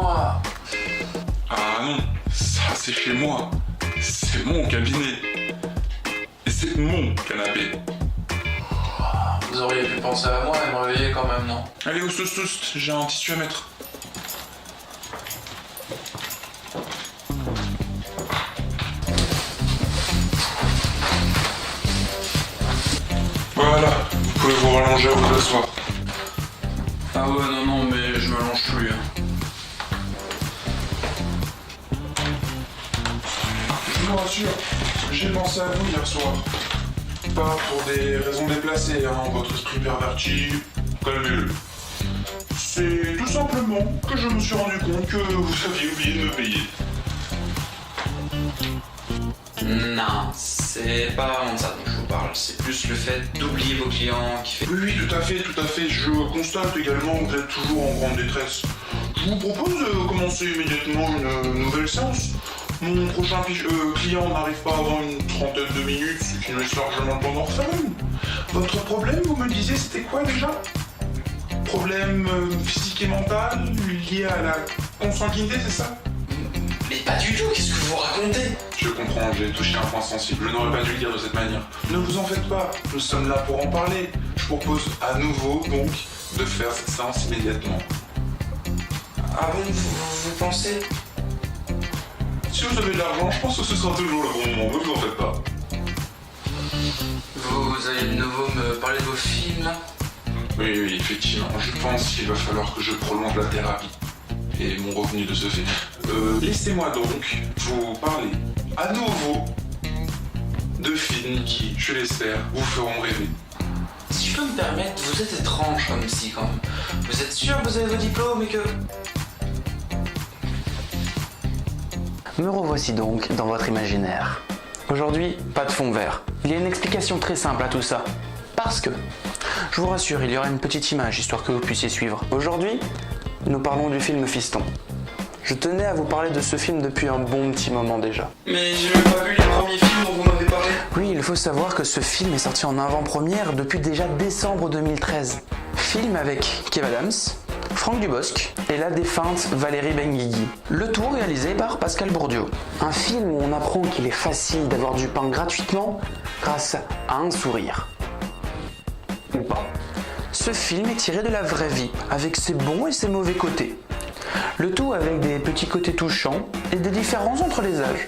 moi. Ah non, ça c'est chez moi. C'est mon cabinet. Et c'est mon canapé. Vous auriez pu penser à moi et me réveiller quand même, non? Allez, au toast, j'ai un tissu à mettre. Voilà, vous pouvez vous rallonger à vous asseoir. Ah ouais, non, mais je m'allonge plus. Je vous rassure, j'ai pensé à vous hier soir. Pas pour des raisons déplacées, hein, votre esprit perverti, calmez-le. C'est tout simplement que je me suis rendu compte que vous aviez oublié de me payer. Non, c'est pas vraiment de ça dont je vous parle. C'est plus le fait d'oublier vos clients qui fait... Oui, tout à fait. Je constate également que vous êtes toujours en grande détresse. Je vous propose de commencer immédiatement une nouvelle séance. Mon prochain client n'arrive pas avant une trentaine de minutes, ce qui nous laisse largement le temps d'en refaire une. Votre problème, vous me disiez, c'était quoi déjà? Problème physique et mental lié à la consanguinité, c'est ça? Mais pas du tout, qu'est-ce que vous racontez? Je comprends, j'ai touché un point sensible. Je n'aurais pas dû le dire de cette manière. Ne vous en faites pas, nous sommes là pour en parler. Je propose à nouveau, donc, de faire cette séance immédiatement. Ah bon, vous pensez? Si vous avez de l'argent, je pense que ce sera toujours le bon moment, ne vous en faites pas. Vous allez de nouveau me parler de vos films, là? Oui, effectivement. Je pense qu'il va falloir que je prolonge la thérapie. Et mon revenu de ce fait. Laissez-moi donc vous parler à nouveau de films qui, je l'espère, vous feront rêver. Si je peux me permettre, vous êtes étrange comme psy quand même. Vous êtes sûr que vous avez vos diplômes et que... Me revoici donc dans votre imaginaire. Aujourd'hui, pas de fond vert. Il y a une explication très simple à tout ça. Parce que, je vous rassure, il y aura une petite image histoire que vous puissiez suivre. Aujourd'hui, nous parlons du film Fiston. Je tenais à vous parler de ce film depuis un bon petit moment déjà. Mais j'ai même pas vu les premiers films dont vous m'avez parlé. Oui, il faut savoir que ce film est sorti en avant-première depuis déjà décembre 2013. Film avec Kev Adams, Franck Dubosc et la défunte Valérie Benguigui. Le tout réalisé par Pascal Bourdieu. Un film où on apprend qu'il est facile d'avoir du pain gratuitement grâce à un sourire. Ou pas. Ce film est tiré de la vraie vie, avec ses bons et ses mauvais côtés. Le tout avec des petits côtés touchants et des différences entre les âges.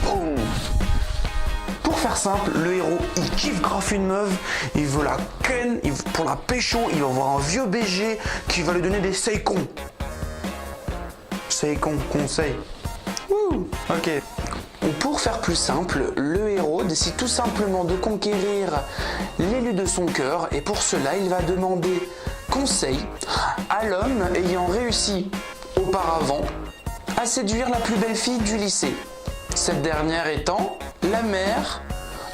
Boum. Pour faire simple, le héros, il kiffe grave une meuf, il veut la ken, pour la pécho, il va voir un vieux BG qui va lui donner des seikons. Seikons, conseil. Ouh, ok. Pour faire plus simple, le héros décide tout simplement de conquérir l'élu de son cœur et pour cela, il va demander conseil à l'homme ayant réussi auparavant à séduire la plus belle fille du lycée. Cette dernière étant la mère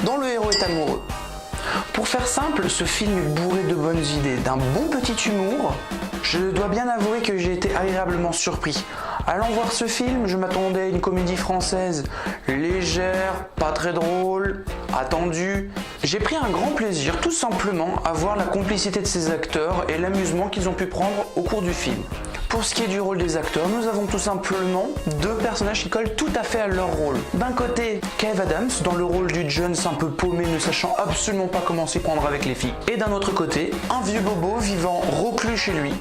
dont le héros est amoureux. Pour faire simple, ce film est bourré de bonnes idées, d'un bon petit humour. Je dois bien avouer que j'ai été agréablement surpris. Allant voir ce film, je m'attendais à une comédie française légère, pas très drôle, attendue. J'ai pris un grand plaisir tout simplement à voir la complicité de ces acteurs et l'amusement qu'ils ont pu prendre au cours du film. Pour ce qui est du rôle des acteurs, nous avons tout simplement deux personnages qui collent tout à fait à leur rôle. D'un côté, Kev Adams, dans le rôle du Jones un peu paumé, ne sachant absolument pas comment s'y prendre avec les filles. Et d'un autre côté, un vieux bobo vivant reclus chez lui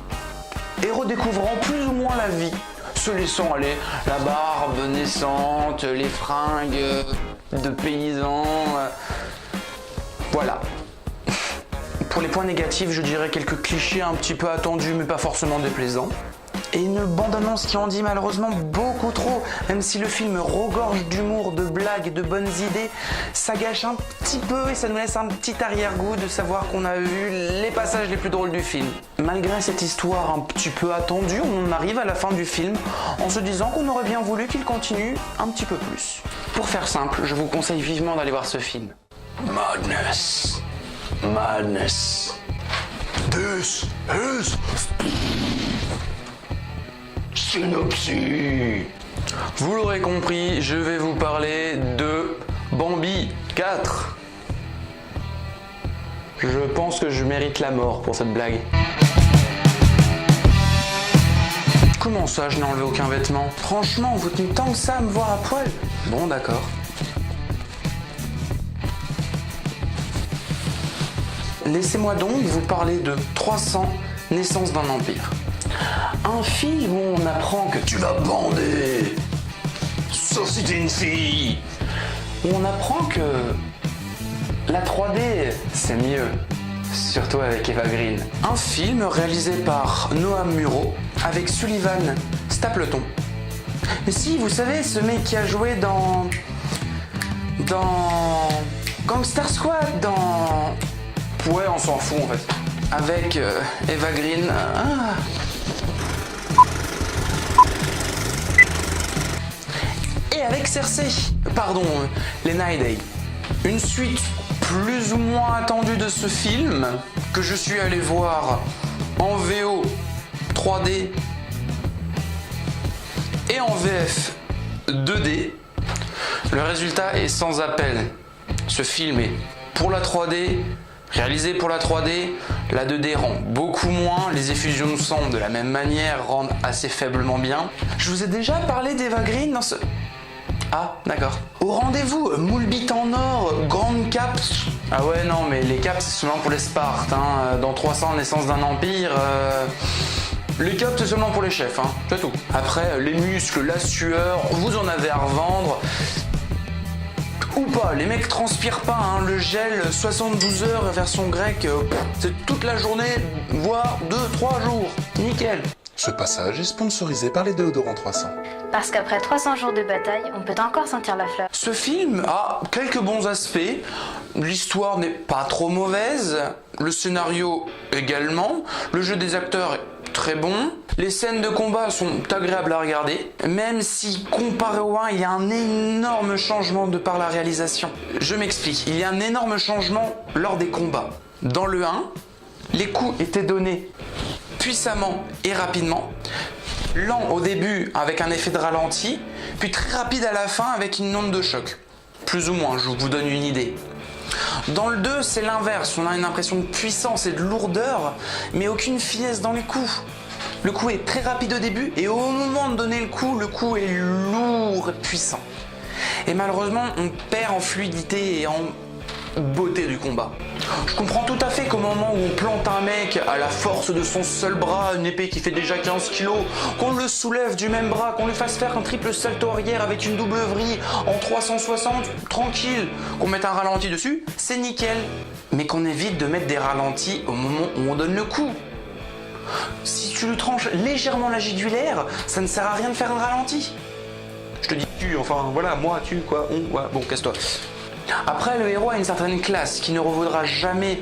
et redécouvrant plus ou moins la vie, se laissant aller la barbe naissante, les fringues de paysans, voilà. Pour les points négatifs, je dirais quelques clichés un petit peu attendus mais pas forcément déplaisants. Et une bande-annonce qui en dit malheureusement beaucoup trop. Même si le film regorge d'humour, de blagues et de bonnes idées, ça gâche un petit peu et ça nous laisse un petit arrière-goût de savoir qu'on a vu les passages les plus drôles du film. Malgré cette histoire un petit peu attendue, on arrive à la fin du film en se disant qu'on aurait bien voulu qu'il continue un petit peu plus. Pour faire simple, je vous conseille vivement d'aller voir ce film. Madness. Madness. This is Synopsis. Vous l'aurez compris, je vais vous parler de Bambi 4. Je pense que je mérite la mort pour cette blague. Comment ça, je n'ai enlevé aucun vêtement? Franchement, vous tenez tant que ça à me voir à poil? Bon, d'accord. Laissez-moi donc vous parler de 300 naissances d'un empire. Un film où on apprend que tu vas bander, sauf si t'es une fille. Où on apprend que la 3D, c'est mieux. Surtout avec Eva Green. Un film réalisé par Noam Muro avec Sullivan Stapleton. Mais si, vous savez, ce mec qui a joué dans Gangster Squad, dans... Ouais, on s'en fout en fait. Avec Eva Green. Ah. Et avec Cersei. Pardon, Lena Headey. Une suite plus ou moins attendue de ce film que je suis allé voir en VO 3D et en VF 2D. Le résultat est sans appel. Ce film est pour la 3D, réalisé pour la 3D, la 2D rend beaucoup moins, les effusions de sang de la même manière rendent assez faiblement bien. Je vous ai déjà parlé d'Eva Green dans ce... Ah, d'accord. Au rendez-vous, moule bite en or, grande cape. Ah ouais, non, mais les capes, c'est seulement pour les Spartes. Hein. Dans 300 naissances d'un empire, les capes, c'est seulement pour les chefs. Hein. C'est tout. Après, les muscles, la sueur, vous en avez à revendre. Ou pas, les mecs transpirent pas. Hein. Le gel, 72 heures, version grecque, c'est toute la journée, voire 2-3 jours. Nickel. Ce passage est sponsorisé par les déodorants 300. Parce qu'après 300 jours de bataille, on peut encore sentir la fleur. Ce film a quelques bons aspects. L'histoire n'est pas trop mauvaise. Le scénario également. Le jeu des acteurs est très bon. Les scènes de combat sont agréables à regarder. Même si, comparé au 1, il y a un énorme changement de par la réalisation. Je m'explique. Il y a un énorme changement lors des combats. Dans le 1, les coups étaient donnés puissamment et rapidement, lent au début avec un effet de ralenti, puis très rapide à la fin avec une onde de choc. Plus ou moins, je vous donne une idée. Dans le 2, c'est l'inverse, on a une impression de puissance et de lourdeur, mais aucune finesse dans les coups. Le coup est très rapide au début, et au moment de donner le coup est lourd et puissant. Et malheureusement, on perd en fluidité et en beauté du combat. Je comprends tout à fait qu'au moment où on plante un mec à la force de son seul bras, une épée qui fait déjà 15 kilos, qu'on le soulève du même bras, qu'on lui fasse faire un triple salto arrière avec une double vrille en 360, tranquille, qu'on mette un ralenti dessus, c'est nickel. Mais qu'on évite de mettre des ralentis au moment où on donne le coup. Si tu lui tranches légèrement la jugulaire, ça ne sert à rien de faire un ralenti. Je te dis tu, enfin voilà, moi, tu, quoi, on, ouais, bon, casse-toi. Après, le héros a une certaine classe qui ne revaudra jamais...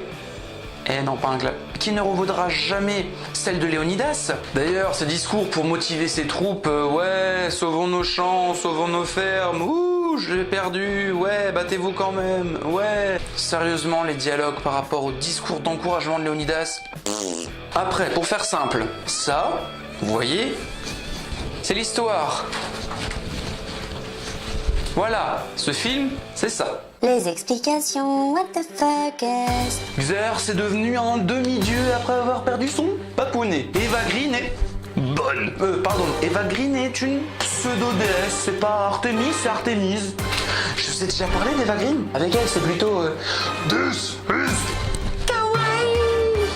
qui ne revaudra jamais celle de Léonidas. D'ailleurs, ses discours pour motiver ses troupes, ouais, sauvons nos champs, sauvons nos fermes, ouh, je l'ai perdu, ouais, battez-vous quand même, ouais. Sérieusement, les dialogues par rapport au discours d'encouragement de Léonidas. Après, pour faire simple, ça, vous voyez, c'est l'histoire. Voilà, ce film, c'est ça. Les explications, what the fuck is... Xer est devenu un demi-dieu après avoir perdu son papounet. Eva Green est bonne. Eva Green est une pseudo-déesse. C'est pas Artemis, c'est Artémise. Je vous ai déjà parlé d'Eva Green. Avec elle, c'est plutôt... Kawaii.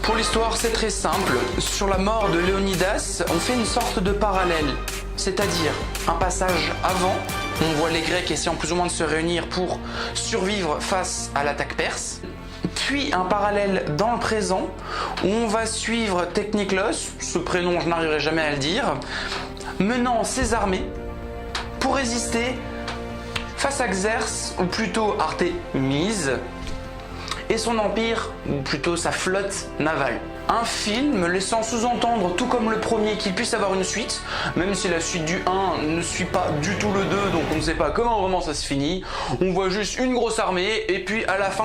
Pour l'histoire, c'est très simple. Sur la mort de Léonidas, on fait une sorte de parallèle. C'est-à-dire un passage avant, on voit les Grecs essayant plus ou moins de se réunir pour survivre face à l'attaque perse. Puis un parallèle dans le présent, où on va suivre Techniklos, ce prénom je n'arriverai jamais à le dire, menant ses armées pour résister face à Xerxes, ou plutôt Artémise, et son empire, ou plutôt sa flotte navale. Un film laissant sous-entendre, tout comme le premier, qu'il puisse avoir une suite, même si la suite du 1 ne suit pas du tout le 2, donc on ne sait pas comment vraiment ça se finit. On voit juste une grosse armée, et puis à la fin...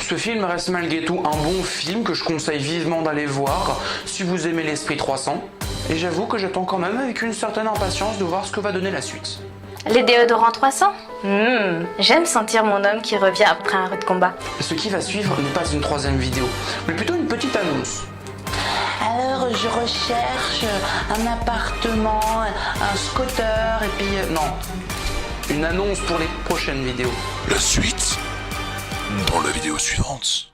Ce film reste malgré tout un bon film que je conseille vivement d'aller voir si vous aimez l'esprit 300. Et j'avoue que j'attends quand même avec une certaine impatience de voir ce que va donner la suite. Les déodorants 300 J'aime sentir mon homme qui revient après un rude combat. Ce qui va suivre n'est pas une troisième vidéo, mais plutôt une petite annonce. alors je recherche un appartement, un scooter, et puis... non, une annonce pour les prochaines vidéos. La suite dans la vidéo suivante.